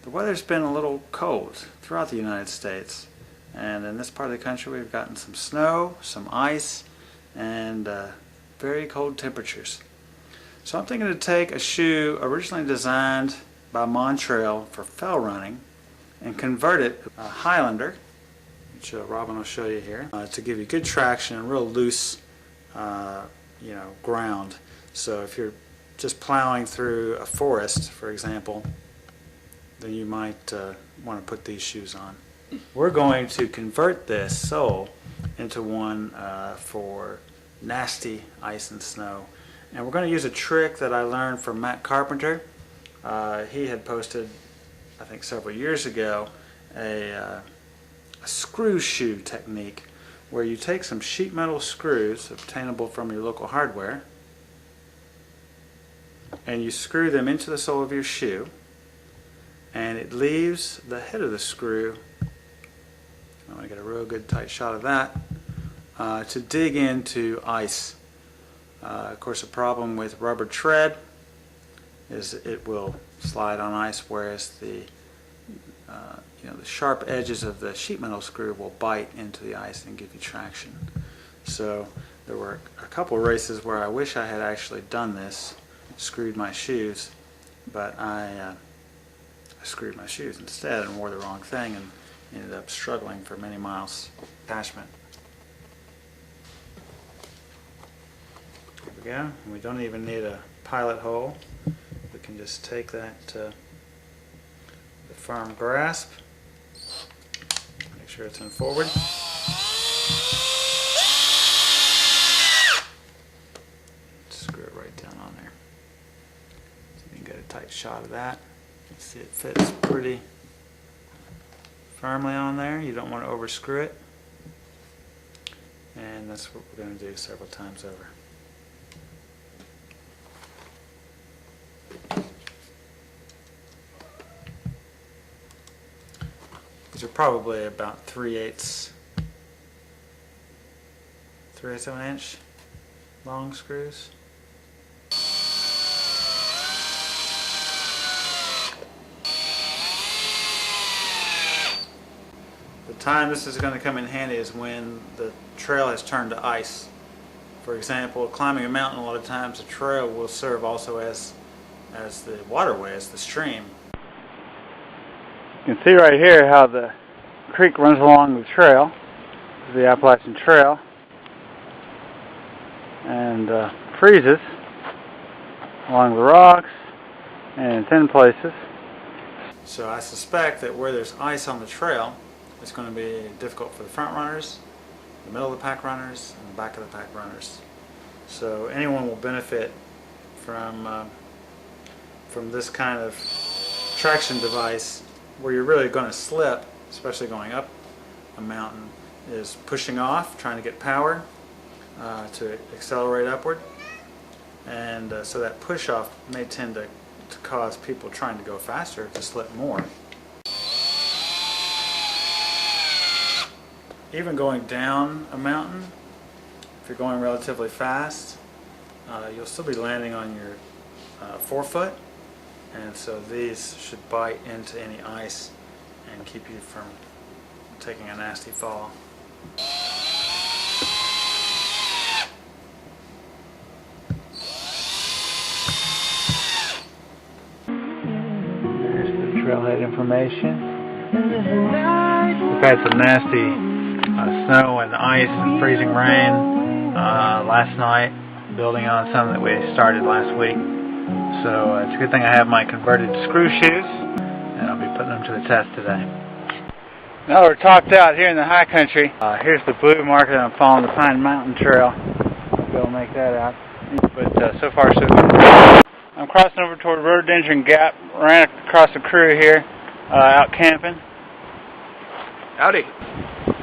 The weather's been a little cold throughout the United States, and in this part of the country we've gotten some snow, some ice, and very cold temperatures. So I'm thinking to take a shoe originally designed by Montrail for fell running and convert it to a Highlander, which Robin will show you here, to give you good traction and real loose ground. So if you're just plowing through a forest, for example, then you might want to put these shoes on. We're going to convert this sole into one for nasty ice and snow. And we're going to use a trick that I learned from Matt Carpenter. He had posted, I think several years ago, a screw shoe technique where you take some sheet metal screws obtainable from your local hardware and you screw them into the sole of your shoe, and it leaves the head of the screw, I want to get a real good tight shot of that, to dig into ice. Of course, the problem with rubber tread is it will slide on ice, whereas the sharp edges of the sheet metal screw will bite into the ice and give you traction. So there were a couple races where I wish I had actually done this, screwed my shoes, but I screwed my shoes instead and wore the wrong thing and ended up struggling for many miles. Attachment. There we go. And we don't even need a pilot hole. We can just take that the firm grasp, make sure it's in forward. Screw it right down on there. So you can get a tight shot of that. You see it fits pretty firmly on there. You don't want to overscrew it. And that's what we're going to do several times over. These are probably about 3/8 of an inch long screws. The time this is going to come in handy is when the trail has turned to ice. For example, climbing a mountain, a lot of times the trail will serve also as the waterway, as the stream. You can see right here how the creek runs along the trail, the Appalachian Trail, and freezes along the rocks and in thin places. So I suspect that where there's ice on the trail, it's going to be difficult for the front runners, the middle of the pack runners, and the back of the pack runners. So anyone will benefit from this kind of traction device where you're really going to slip, especially going up a mountain, is pushing off, trying to get power to accelerate upward. And so that push off may tend to cause people trying to go faster to slip more. Even going down a mountain, if you're going relatively fast, you'll still be landing on your forefoot, and so these should bite into any ice and keep you from taking a nasty fall. There's the trailhead information. We've had some nasty snow and ice and freezing rain last night, building on some that we started last week. So it's a good thing I have my converted screw shoes, and I'll be putting them to the test today. Now we're topped out here in the high country. Here's the blue marker that I'm following, the Pine Mountain Trail. We'll make that out. But so far so good. I'm crossing over toward Rhododendron Gap, ran across the crew here, out camping. Howdy.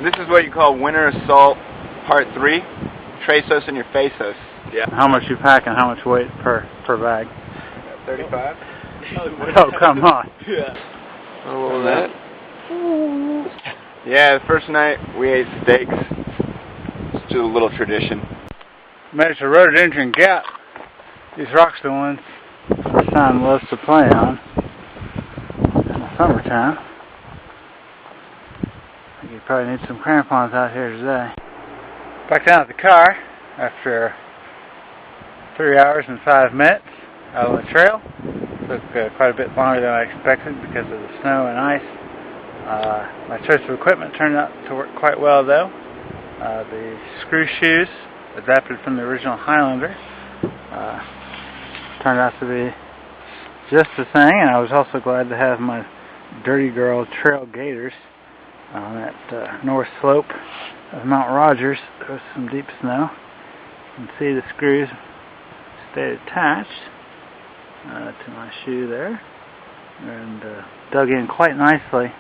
This is what you call Winter Assault Part 3. Trasos and your fasos. Yeah. How much you pack and how much weight per bag? 35. Oh, come on. Yeah. Oh, that. Yeah, the first night we ate steaks. It's just a little tradition. Made it to Rhododendron Gap. These rocks are the ones the son loves to play on. summertime. I think you probably need some crampons out here today. Back down at the car after 3 hours and 5 minutes out on the trail. Took quite a bit longer than I expected because of the snow and ice. My choice of equipment turned out to work quite well though. The screw shoes, adapted from the original Highlander, turned out to be just the thing, and I was also glad to have my Dirty Girl trail gaiters on that north slope of Mount Rogers. There was some deep snow. You can see the screws stayed attached to my shoe there and dug in quite nicely